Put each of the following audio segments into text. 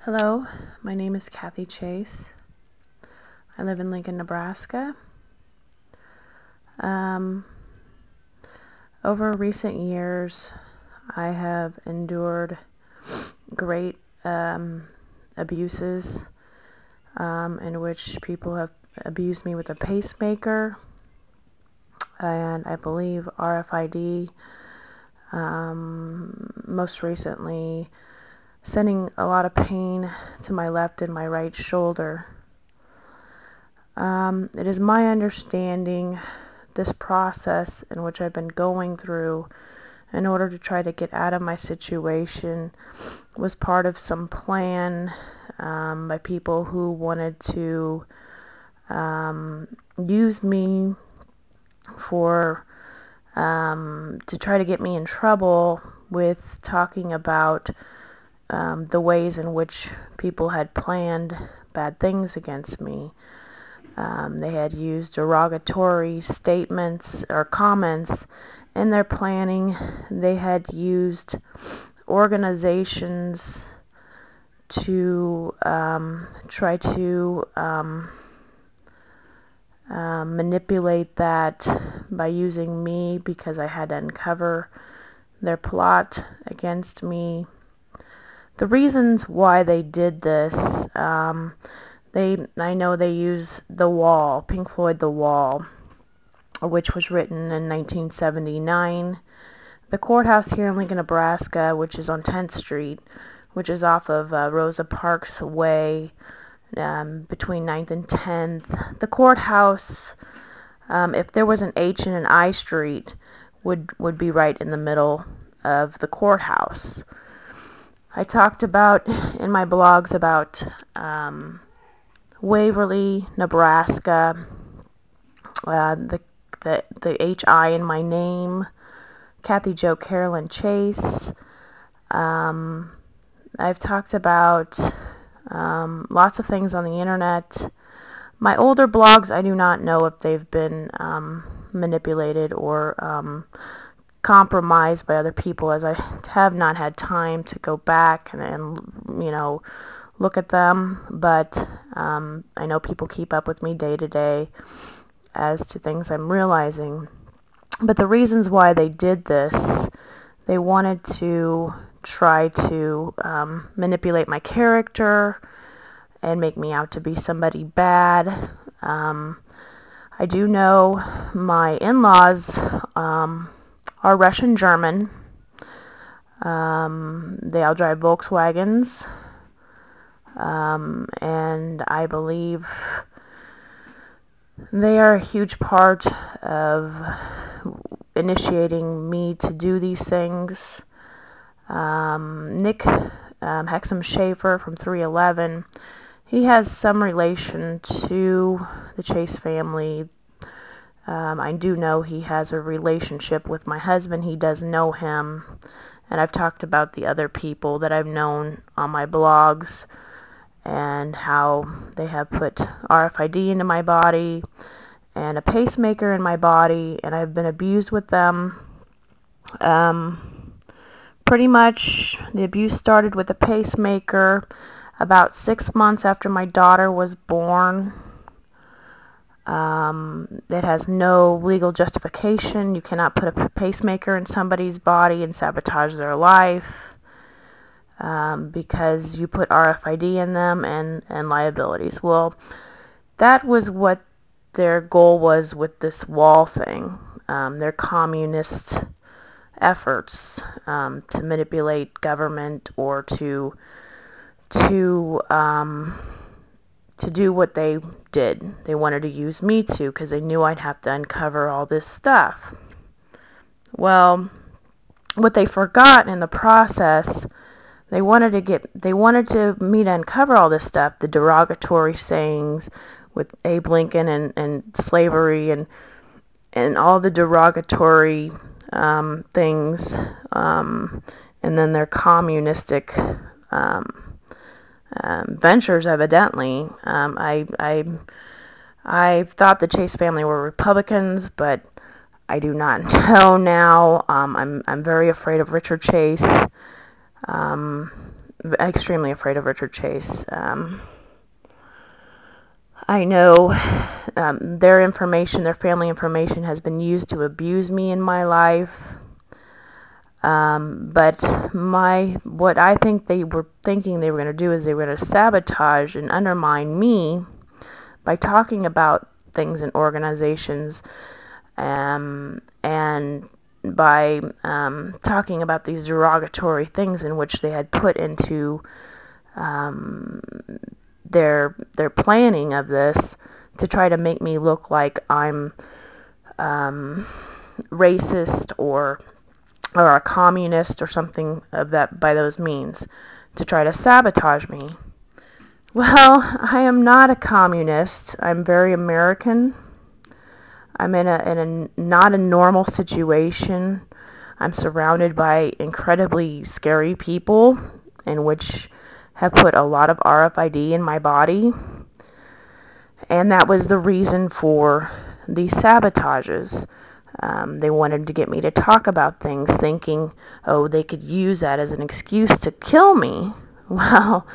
Hello, my name is Kathy Chase. I live in Lincoln, Nebraska. Um, Over recent years, I have endured great abuses in which people have abused me with a pacemaker and I believe RFID. Most recently, sending a lot of pain to my left and my right shoulder. It is my understanding this process in which I've been going through in order to try to get out of my situation was part of some plan by people who wanted to use me for to try to get me in trouble with talking about the ways in which people had planned bad things against me. They had used derogatory statements or comments in their planning. They had used organizations to try to manipulate that by using me because I had to uncover their plot against me. The reasons why they did this, I know they use The Wall, Pink Floyd The Wall, which was written in 1979. The courthouse here in Lincoln, Nebraska, which is on 10th Street, which is off of Rosa Parks Way, between 9th and 10th. The courthouse, if there was an H and an I street, would be right in the middle of the courthouse. I talked about in my blogs about Waverly, Nebraska, the H-I in my name, Kathy Jo Carolyn Chase. I've talked about lots of things on the internet. My older blogs, I do not know if they've been manipulated or compromised by other people, as I have not had time to go back and look at them, but I know people keep up with me day to day as to things I'm realizing. But the reasons why they did this, they wanted to try to manipulate my character and make me out to be somebody bad. I do know my in-laws are Russian German. They all drive Volkswagens. And I believe they are a huge part of initiating me to do these things. Nick Hexam Schaefer from 311, he has some relation to the Chase family. I do know he has a relationship with my husband. He does know him. And I've talked about the other people that I've known on my blogs and how they have put RFID into my body and a pacemaker in my body, and I've been abused with them. Pretty much the abuse started with a pacemaker about 6 months after my daughter was born. It has no legal justification. You cannot put a pacemaker in somebody's body and sabotage their life because you put RFID in them and liabilities. Well, that was what their goal was with this wall thing, their communist efforts to manipulate government or to do what they did. They wanted to use me too because they knew I'd have to uncover all this stuff. Well, what they forgot in the process, they wanted me to uncover all this stuff, the derogatory sayings with Abe Lincoln and slavery and all the derogatory things, and then their communistic ventures, evidently. I thought the Chase family were Republicans, but I do not know now. I'm very afraid of Richard Chase. extremely afraid of Richard Chase. I know their information, their family information, has been used to abuse me in my life. But what I think they were thinking they were going to do is they were going to sabotage and undermine me by talking about things in organizations, and by talking about these derogatory things in which they had put into their planning of this, to try to make me look like I'm racist or a communist or something of that, by those means, to try to sabotage me. Well, I am not a communist. I'm very American. I'm in a not a normal situation. I'm surrounded by incredibly scary people, in which have put a lot of RFID in my body. And that was the reason for these sabotages. They wanted to get me to talk about things, thinking, oh, they could use that as an excuse to kill me. Well,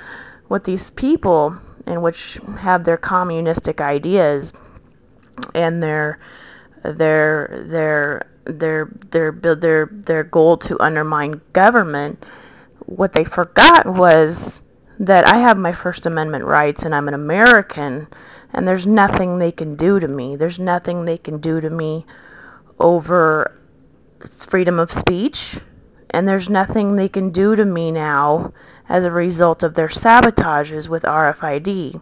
what these people, in which have their communistic ideas and their goal to undermine government, what they forgot was that I have my First Amendment rights and I'm an American, and there's nothing they can do to me. There's nothing they can do to me over freedom of speech, and there's nothing they can do to me now as a result of their sabotages with RFID.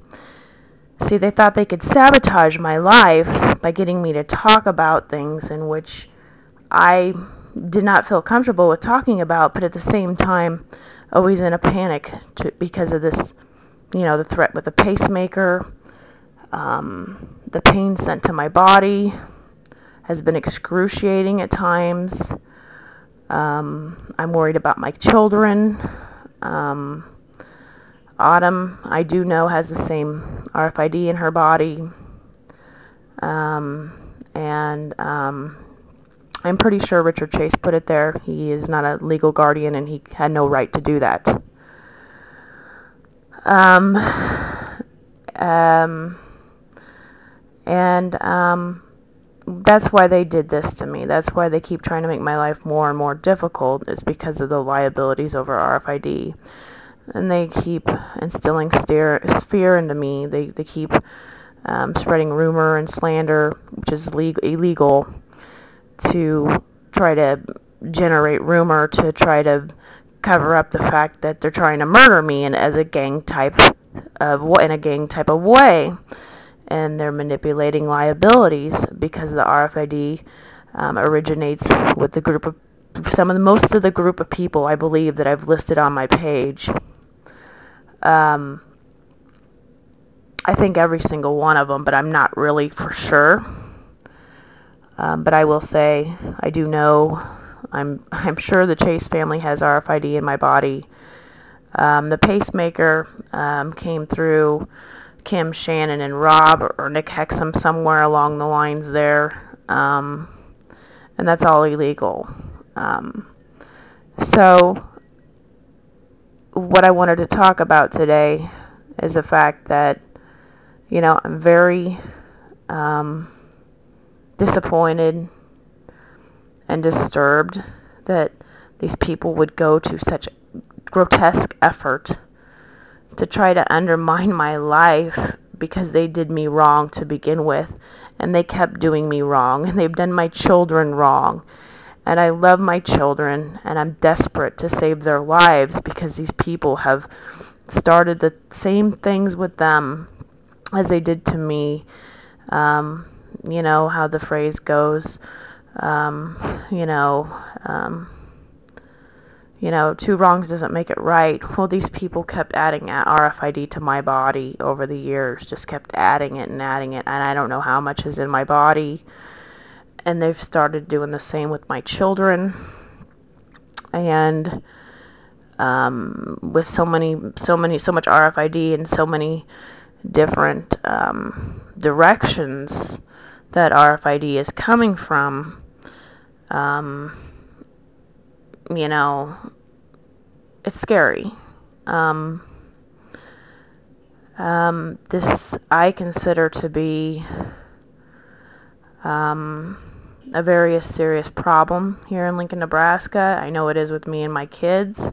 See, they thought they could sabotage my life by getting me to talk about things in which I did not feel comfortable with talking about, but at the same time, always in a panic because of this, the threat with the pacemaker. The pain sent to my body has been excruciating at times. I'm worried about my children. Autumn, I do know, has the same RFID in her body. And I'm pretty sure Richard Chase put it there. He is not a legal guardian, and he had no right to do that. That's why they did this to me. That's why they keep trying to make my life more and more difficult, is because of the liabilities over RFID. And they keep instilling fear into me. They keep spreading rumor and slander, which is illegal, to try to generate rumor, to try to cover up the fact that they're trying to murder me, and in a gang type of way. And they're manipulating liabilities because the RFID originates with the group of most of the group of people, I believe, that I've listed on my page. I think every single one of them, but I'm not really for sure. But I will say, I do know, I'm sure the Chase family has RFID in my body. The pacemaker came through Kim, Shannon, and Rob, or Nick Hexum, somewhere along the lines there. And that's all illegal. So what I wanted to talk about today is the fact that, I'm very disappointed and disturbed that these people would go to such grotesque effort to try to undermine my life, because they did me wrong to begin with, and they kept doing me wrong, and they've done my children wrong. And I love my children, and I'm desperate to save their lives, because these people have started the same things with them as they did to me. You know how the phrase goes, two wrongs doesn't make it right. Well, these people kept adding RFID to my body over the years, just kept adding it, and I don't know how much is in my body. And they've started doing the same with my children. And with so much RFID and so many different directions that RFID is coming from, it's scary. This I consider to be a very serious problem here in Lincoln, Nebraska. I know it is with me and my kids.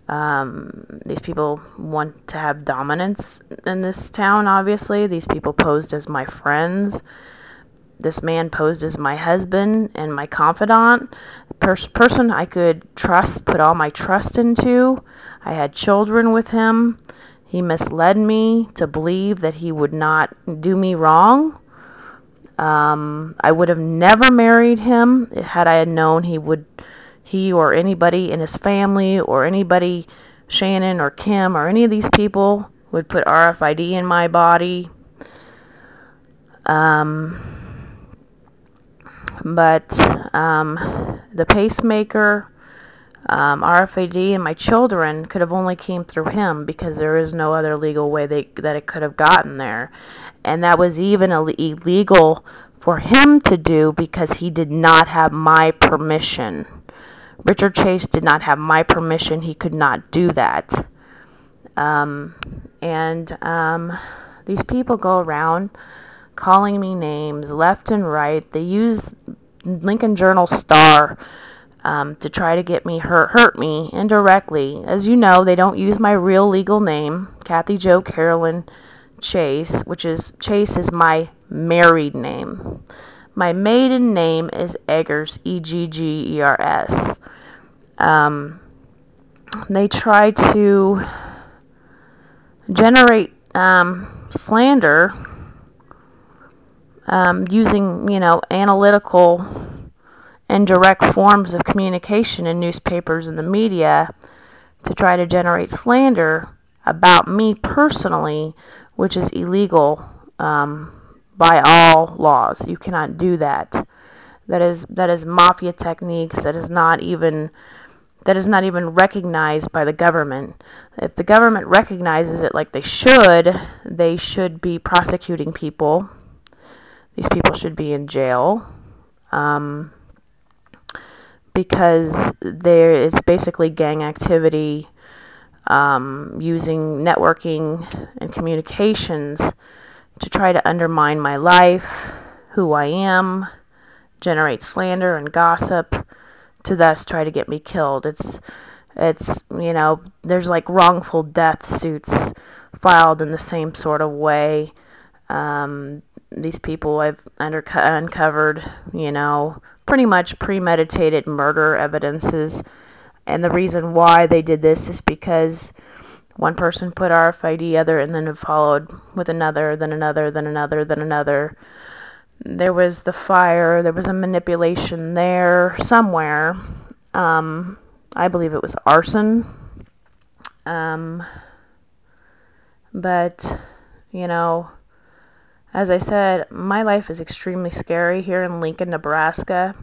These people want to have dominance in this town, obviously. These people posed as my friends. This man posed as my husband and my confidant, person I could trust, put all my trust into. I had children with him. He misled me to believe that he would not do me wrong. I would have never married him had I had known he or anybody in his family or anybody, Shannon or Kim or any of these people, would put RFID in my body. But the pacemaker, RFID, and my children could have only came through him because there is no other legal way that it could have gotten there. And that was even illegal for him to do because he did not have my permission. Richard Chase did not have my permission. He could not do that. These people go around calling me names left and right. They use Lincoln Journal Star to try to get me hurt me indirectly. As you know, they don't use my real legal name, Kathy Jo Carolyn Chase, Chase is my married name. My maiden name is Eggers, Eggers. They try to generate slander using, analytical and direct forms of communication in newspapers and the media to try to generate slander about me personally, which is illegal by all laws. You cannot do that. That is mafia techniques. That is not even recognized by the government. If the government recognizes it like they should be prosecuting people. These people should be in jail because there is basically gang activity using networking and communications to try to undermine my life, who I am, generate slander and gossip, to thus try to get me killed. It's there's like wrongful death suits filed in the same sort of way. These people I've uncovered, pretty much premeditated murder evidences. And the reason why they did this is because one person put RFID other and then it followed with another, then another, then another, then another. There was the fire. There was a manipulation there somewhere. I believe it was arson. But, as I said, my life is extremely scary here in Lincoln, Nebraska.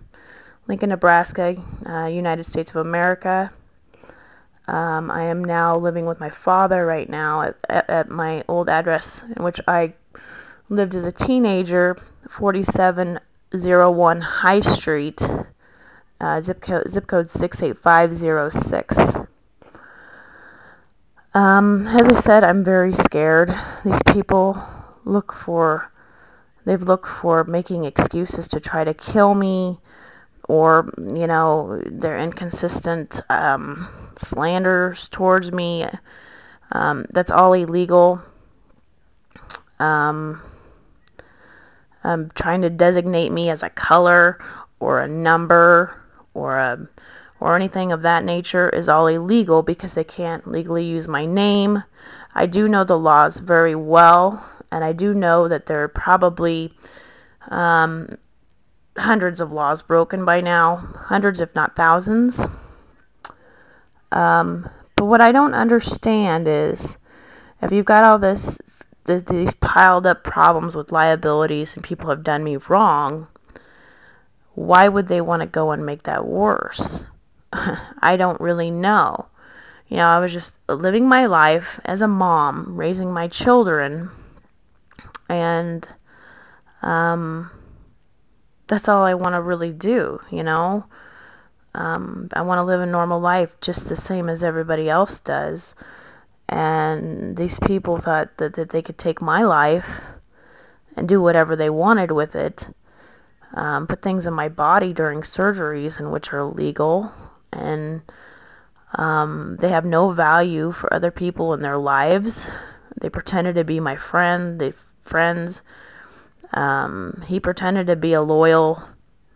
Lincoln, Nebraska, United States of America. I am now living with my father right now at my old address in which I lived as a teenager, 4701 High Street, zip code 68506. As I said, I'm very scared. These people they've looked for making excuses to try to kill me, or, their inconsistent slanders towards me. That's all illegal. Trying to designate me as a color or a number or anything of that nature is all illegal because they can't legally use my name. I do know the laws very well, and I do know that there are probably hundreds of laws broken by now, hundreds if not thousands. But what I don't understand is, if you've got all these piled up problems with liabilities and people have done me wrong, why would they want to go and make that worse? I don't really know. I was just living my life as a mom, raising my children, and that's all I want to really do, I want to live a normal life just the same as everybody else does. And these people thought that they could take my life and do whatever they wanted with it. Put things in my body during surgeries, and which are illegal. And they have no value for other people in their lives. They pretended to be my friends. He pretended to be a loyal,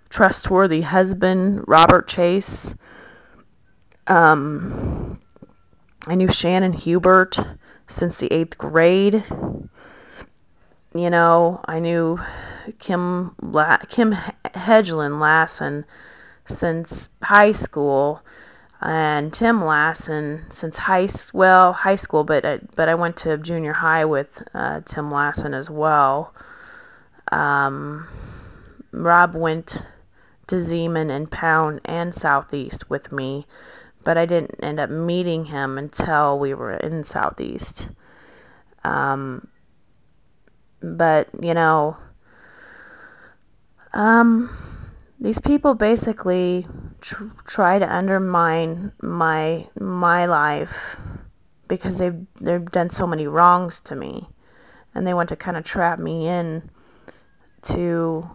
trustworthy husband, Robert Chase. I knew Shannon Hubert since the 8th grade. You know, I knew Kim Hedgeland Lassen since high school, and Tim Lassen since high school, but I went to junior high with Tim Lassen as well. Rob went to Zeeman and Pound and Southeast with me, but I didn't end up meeting him until we were in Southeast. But, you know, these people basically try to undermine my life because they've done so many wrongs to me, and they want to kind of trap me in to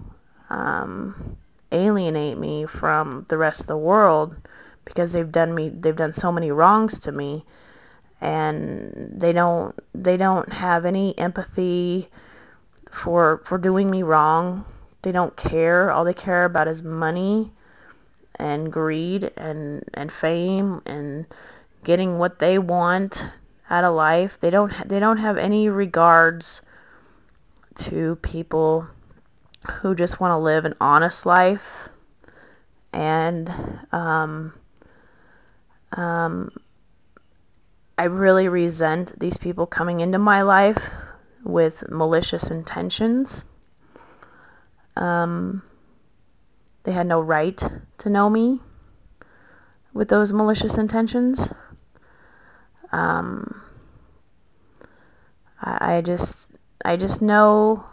alienate me from the rest of the world, because they've done so many wrongs to me, and they don't have any empathy for doing me wrong. They don't care. All they care about is money and greed and fame and getting what they want out of life. They don't have any regards to people who just want to live an honest life. And I really resent these people coming into my life with malicious intentions. They had no right to know me with those malicious intentions. I just know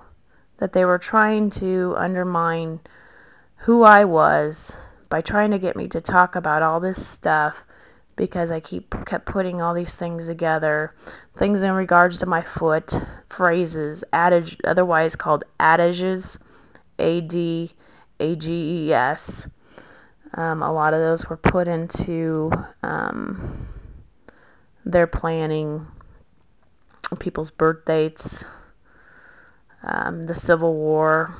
that they were trying to undermine who I was by trying to get me to talk about all this stuff, because I kept putting all these things together, things in regards to my foot, phrases, otherwise called adages, ADAGES. A lot of those were put into their planning, people's birth dates, the Civil War,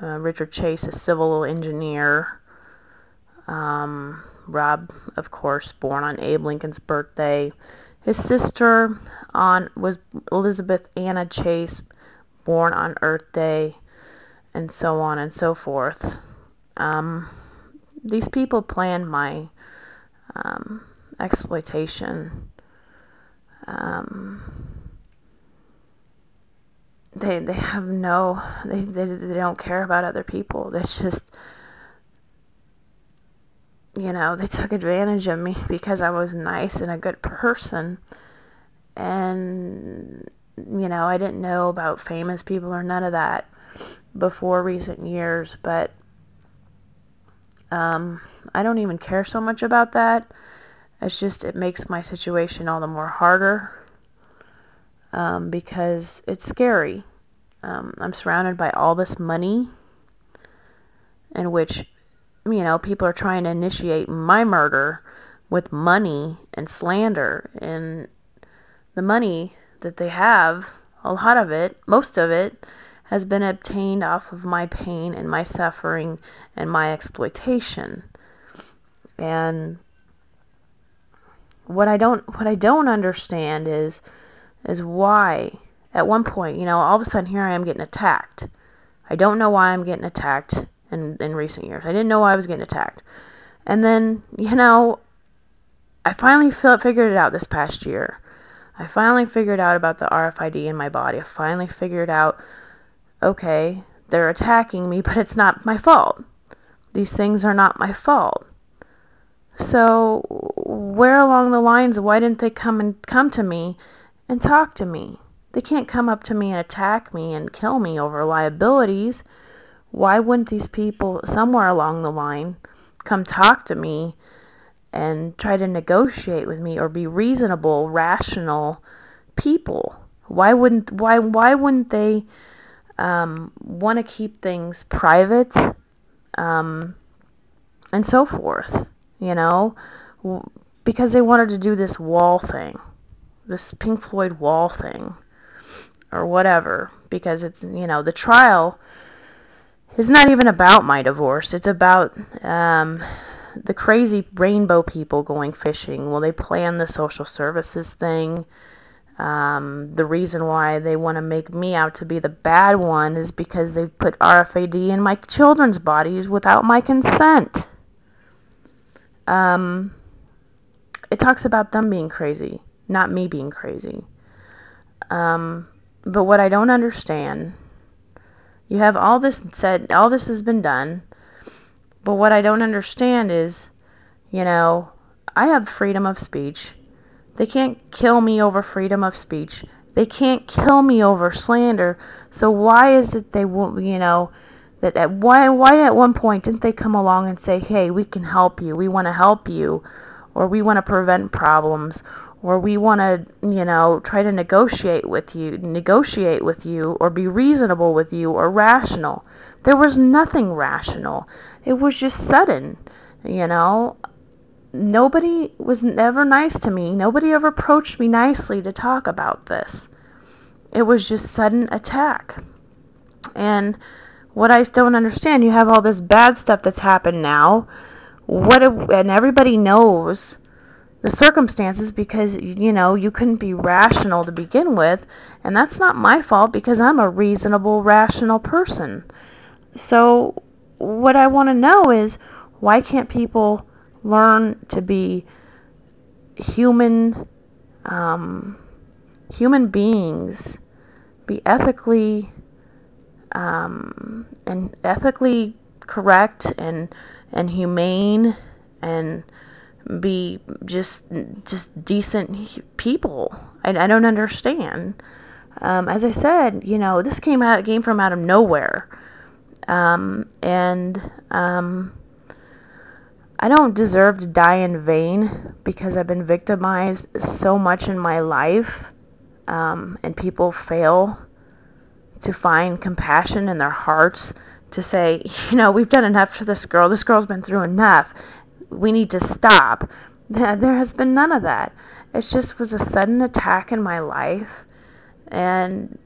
Richard Chase, a civil engineer. Rob, of course, born on Abe Lincoln's birthday. His sister was Elizabeth Anna Chase, born on Earth Day, and so on and so forth. These people planned my exploitation. They don't care about other people. They just, you know, they took advantage of me because I was nice and a good person. And, you know, I didn't know about famous people or none of that before recent years, but I don't even care so much about that. It's just, it makes my situation all the more harder, because it's scary. I'm surrounded by all this money, in which, you know, people are trying to initiate my murder with money and slander. And the money that they have, a lot of it, most of it, has been obtained off of my pain and my suffering and my exploitation. And what I don't understand is why at one point, you know, all of a sudden here I am getting attacked. I don't know why I'm getting attacked in recent years. I didn't know why I was getting attacked. And then, you know, I finally figured it out this past year. I finally figured out about the RFID in my body. I finally figured out, okay, they're attacking me, but it's not my fault. These things are not my fault. So where along the lines, why didn't they come to me and talk to me? They can't come up to me and attack me and kill me over liabilities. Why wouldn't these people somewhere along the line come talk to me and try to negotiate with me or be reasonable, rational people? Why wouldn't they want to keep things private, and so forth, you know? Because they wanted to do this wall thing, this Pink Floyd wall thing, or whatever, because it's, the trial is not even about my divorce. It's about the crazy rainbow people going fishing. Well, they planned the social services thing. The reason why they want to make me out to be the bad one is because they put RFID in my children's bodies without my consent. It talks about them being crazy, not me being crazy. But what I don't understand, you have all this said, all this has been done, but what I don't understand is, I have freedom of speech. They can't kill me over freedom of speech. They can't kill me over slander. So why is it they won't, why at one point didn't they come along and say, hey, we can help you, we want to help you, or we want to prevent problems, or we want to, try to negotiate with you, or be reasonable with you, or rational. There was nothing rational. It was just sudden, Nobody was ever nice to me. Nobody ever approached me nicely to talk about this. It was just sudden attack. And what I don't understand, you have all this bad stuff that's happened now. And everybody knows the circumstances because, you couldn't be rational to begin with. And that's not my fault because I'm a reasonable, rational person. So what I want to know is, why can't people learn to be human beings, be ethically and ethically correct and humane, and be just decent people? I don't understand. As I said, this came from out of nowhere, and I don't deserve to die in vain because I've been victimized so much in my life, and people fail to find compassion in their hearts to say, we've done enough for this girl. This girl's been through enough. We need to stop. There has been none of that. It just was a sudden attack in my life, and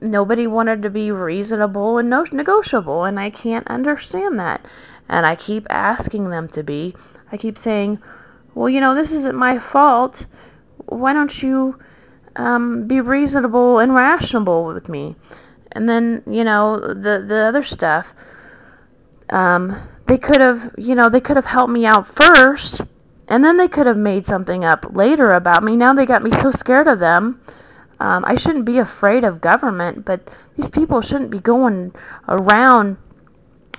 nobody wanted to be reasonable and negotiable, and I can't understand that. And I keep asking them to be. I keep saying, well, this isn't my fault. Why don't you be reasonable and rational with me? And then, the other stuff, they could have helped me out first, and then they could have made something up later about me. Now they got me so scared of them. I shouldn't be afraid of government, but these people shouldn't be going around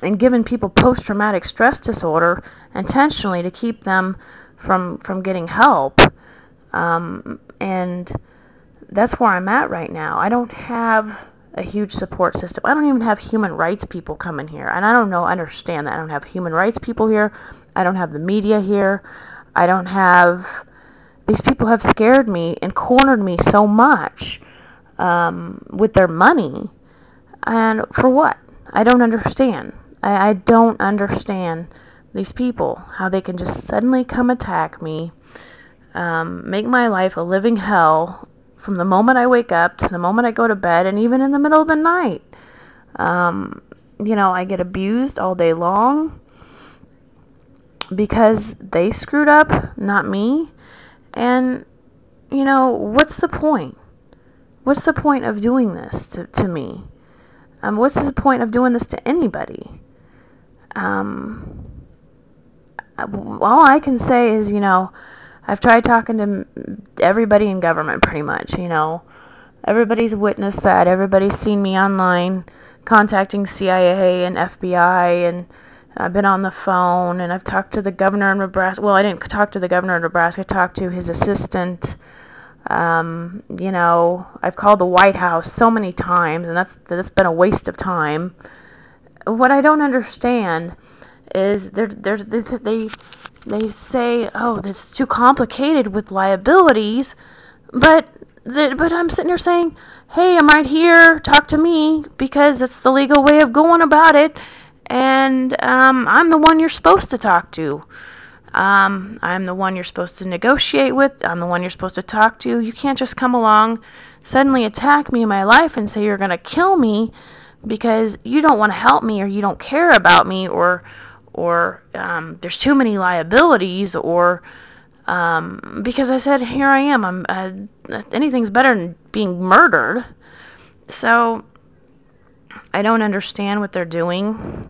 and giving people post-traumatic stress disorder intentionally to keep them from getting help. And that's where I'm at right now. I don't have a huge support system. I don't even have human rights people coming here. And I don't understand that. I don't have human rights people here. I don't have the media here. These people have scared me and cornered me so much with their money. And for what? I don't understand. I don't understand these people, how they can just suddenly come attack me, make my life a living hell from the moment I wake up to the moment I go to bed, and even in the middle of the night. I get abused all day long because they screwed up, not me. And, what's the point? What's the point of doing this to me? What's the point of doing this to anybody? All I can say is, I've tried talking to everybody in government pretty much, Everybody's witnessed that. Everybody's seen me online contacting CIA and FBI, and I've been on the phone, and I've talked to the governor of Nebraska. Well, I didn't talk to the governor of Nebraska. I talked to his assistant. I've called the White House so many times, and that's been a waste of time. What I don't understand is they say, oh, that's too complicated with liabilities, but I'm sitting here saying, hey, I'm right here, talk to me, because it's the legal way of going about it, and I'm the one you're supposed to talk to. I'm the one you're supposed to negotiate with. I'm the one you're supposed to talk to. You can't just come along, suddenly attack me in my life and say you're going to kill me because you don't want to help me or you don't care about me or there's too many liabilities or because I said, here I am. Anything's better than being murdered. So I don't understand what they're doing.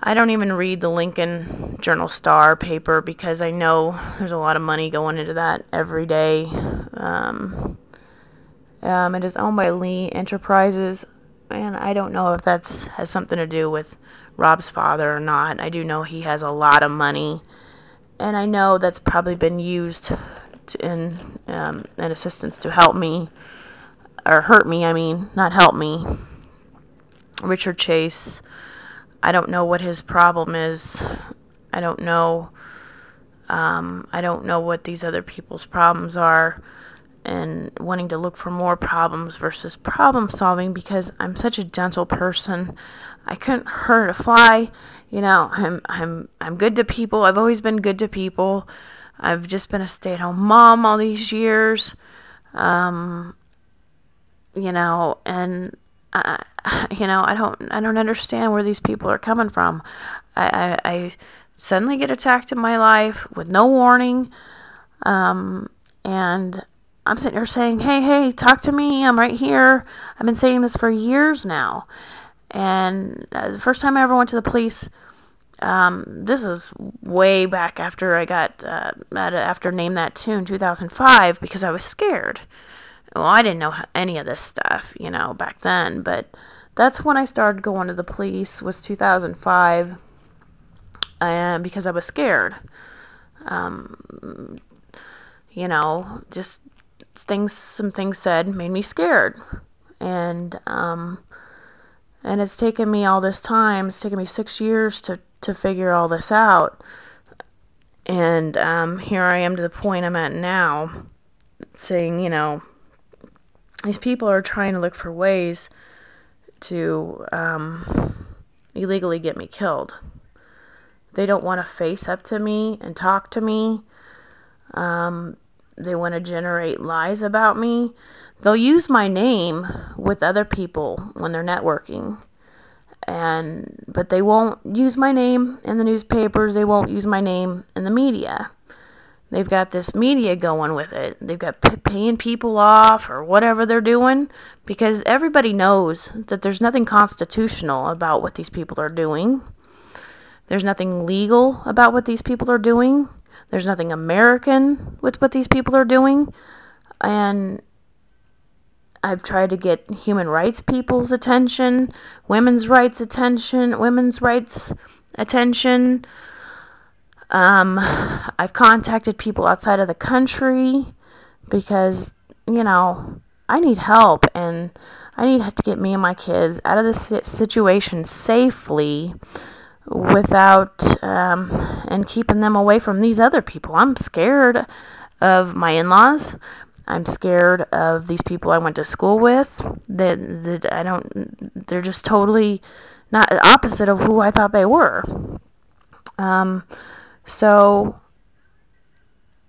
I don't even read the Lincoln Journal-Star paper because I know there's a lot of money going into that every day. It is owned by Lee Enterprises, and I don't know if that has something to do with Rob's father or not. I do know he has a lot of money, and I know that's probably been used in assistance to help me, or hurt me, I mean, not help me. Richard Chase, I don't know what his problem is. I don't know what these other people's problems are, and wanting to look for more problems versus problem solving because I'm such a gentle person. I couldn't hurt a fly. You know, I'm good to people. I've always been good to people. I've just been a stay-at-home mom all these years. You know, and I don't understand where these people are coming from. I suddenly get attacked in my life with no warning, and I'm sitting here saying, hey, talk to me. I'm right here. I've been saying this for years now. And the first time I ever went to the police, this was way back after I got, after Name That Tune, 2005, because I was scared. Well, I didn't know any of this stuff, back then, but that's when I started going to the police, was 2005, and because I was scared. Just some things said made me scared, and it's taken me all this time. It's taken me 6 years to figure all this out, and here I am to the point I'm at now, saying, these people are trying to look for ways to illegally get me killed. They don't want to face up to me and talk to me. They want to generate lies about me. They'll use my name with other people when they're networking. But they won't use my name in the newspapers. They won't use my name in the media. They've got this media going with it. They've got paying people off or whatever they're doing, because everybody knows that there's nothing constitutional about what these people are doing. There's nothing legal about what these people are doing. There's nothing American with what these people are doing. And I've tried to get human rights people's attention, women's rights attention. I've contacted people outside of the country because, I need help, and I need to get me and my kids out of this situation safely without, and keeping them away from these other people. I'm scared of my in-laws. I'm scared of these people I went to school with. They're just totally not opposite of who I thought they were. So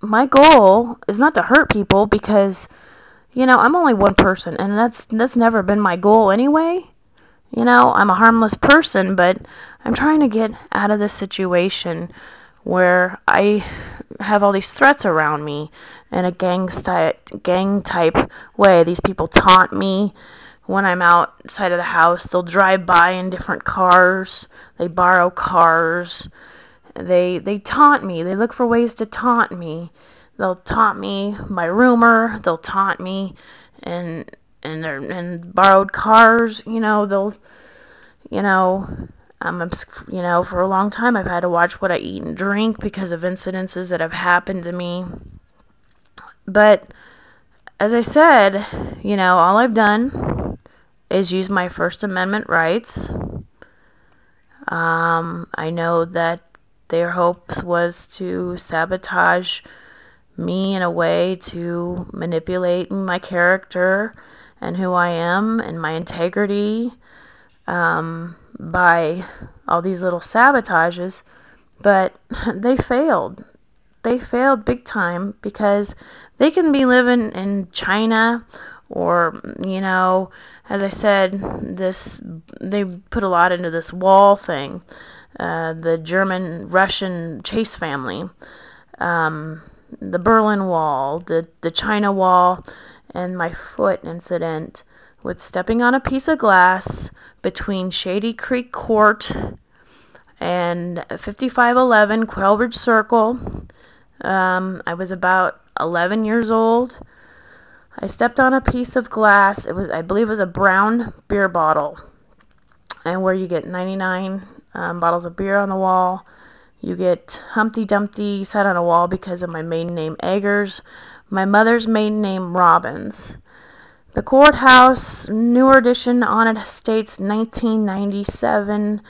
my goal is not to hurt people because, I'm only one person, and that's never been my goal anyway. I'm a harmless person, but I'm trying to get out of this situation where I have all these threats around me in a gang type way. These people taunt me when I'm outside of the house. They'll drive by in different cars. They borrow cars. They taunt me. They look for ways to taunt me. They'll taunt me by rumor. They'll taunt me and borrowed cars. For a long time I've had to watch what I eat and drink because of incidences that have happened to me. But as I said, all I've done is use my First Amendment rights. I know that their hopes was to sabotage me in a way to manipulate my character and who I am and my integrity by all these little sabotages, but they failed. They failed big time because they can be living in China or, as I said, they put a lot into this wall thing. The German-Russian Chase family, the Berlin Wall, the China Wall, and my foot incident with stepping on a piece of glass between Shady Creek Court and 5511 Quailbridge Circle. I was about 11 years old. I stepped on a piece of glass. I believe it was a brown beer bottle, and where you get 99 bottles of beer on the wall. You get Humpty Dumpty set on a wall because of my maiden name Eggers, my mother's maiden name Robbins. The courthouse, newer edition on it states 1997,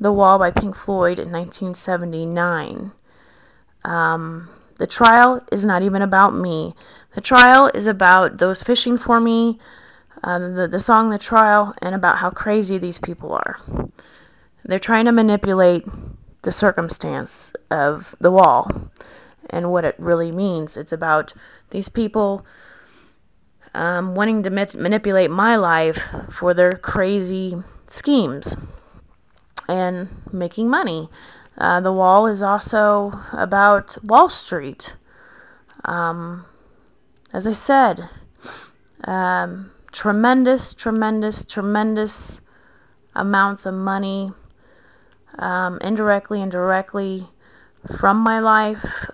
The Wall by Pink Floyd in 1979. The trial is not even about me. The trial is about those fishing for me, the song The Trial, and about how crazy these people are. They're trying to manipulate the circumstance of the wall and what it really means. It's about these people wanting to manipulate my life for their crazy schemes and making money. The wall is also about Wall Street. As I said, tremendous amounts of money, indirectly and directly from my life,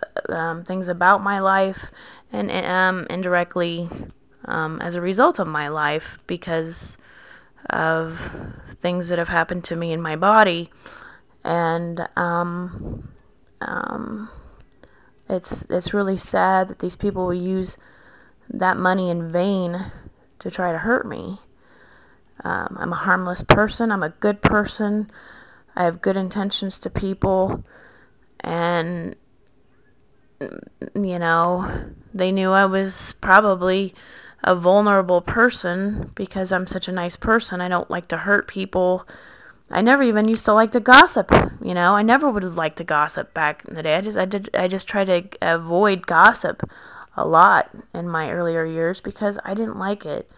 things about my life, and indirectly as a result of my life because of things that have happened to me in my body. And it's really sad that these people will use that money in vain to try to hurt me. I'm a harmless person. I'm a good person. I have good intentions to people. And, they knew I was probably a vulnerable person because I'm such a nice person. I don't like to hurt people. I never even used to like to gossip, I never would have liked to gossip back in the day. I just tried to avoid gossip a lot in my earlier years because I didn't like it.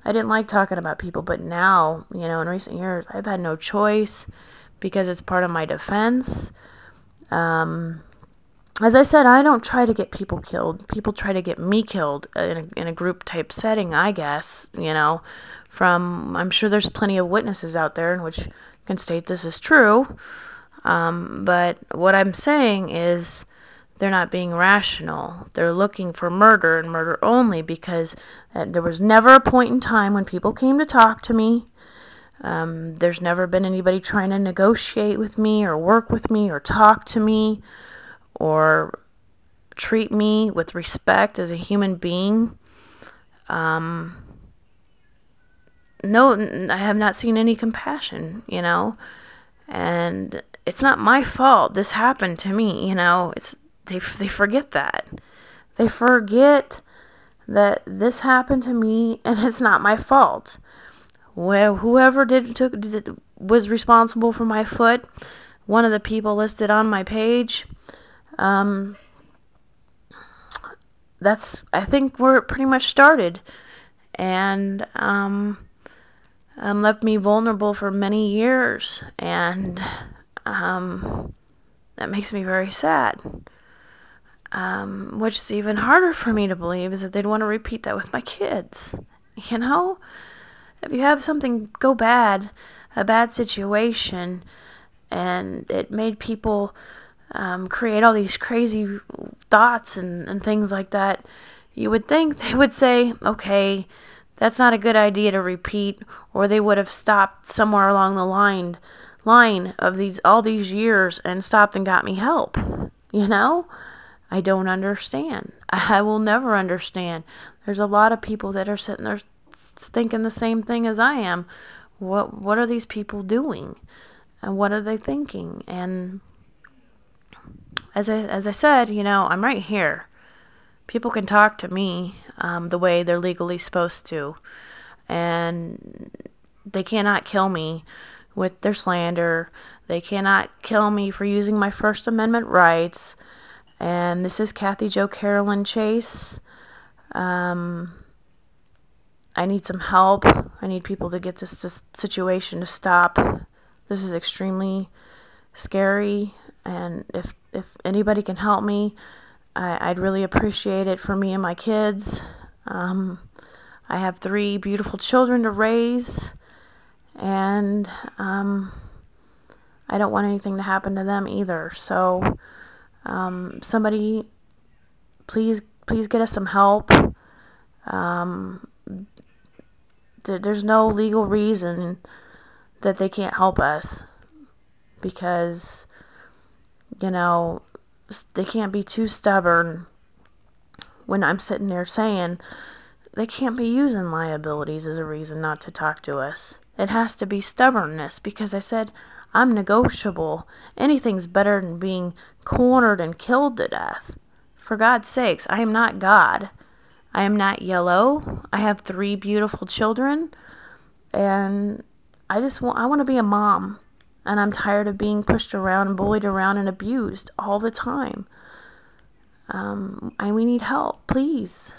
I didn't like talking about people, but now, in recent years, I've had no choice because it's part of my defense. As I said, I don't try to get people killed. People try to get me killed in a group type setting, I guess, I'm sure there's plenty of witnesses out there in which can state this is true. But what I'm saying is they're not being rational. They're looking for murder and murder only because there was never a point in time when people came to talk to me. There's never been anybody trying to negotiate with me or work with me or talk to me or treat me with respect as a human being. No, I have not seen any compassion, and it's not my fault this happened to me, they forget that. They forget that this happened to me and it's not my fault. Well, whoever was responsible for my foot, one of the people listed on my page, that's, I think, where it pretty much started, and left me vulnerable for many years, and that makes me very sad. Which is even harder for me to believe is that they'd want to repeat that with my kids. If you have something go bad, a bad situation, and it made people create all these crazy thoughts and things like that, you would think they would say, okay, that's not a good idea to repeat, or they would have stopped somewhere along the line of all these years and stopped and got me help. I don't understand. I will never understand. There's a lot of people that are sitting there thinking the same thing as I am. What are these people doing? And what are they thinking? And as I said, I'm right here. People can talk to me the way they're legally supposed to, and they cannot kill me with their slander. They cannot kill me for using my First Amendment rights. And this is Kathy Jo Carolyn Chase. I need some help. I need people to get this situation to stop. This is extremely scary, and if anybody can help me, I'd really appreciate it for me and my kids. I have 3 beautiful children to raise, and I don't want anything to happen to them either. So somebody, please get us some help. There's no legal reason that they can't help us, because they can't be too stubborn when I'm sitting there saying they can't be using liabilities as a reason not to talk to us. It has to be stubbornness, because I said I'm negotiable. Anything's better than being cornered and killed to death. For God's sakes, I am not God. I am not yellow. I have 3 beautiful children, and I want to be a mom, and I'm tired of being pushed around and bullied around and abused all the time. And we need help, please.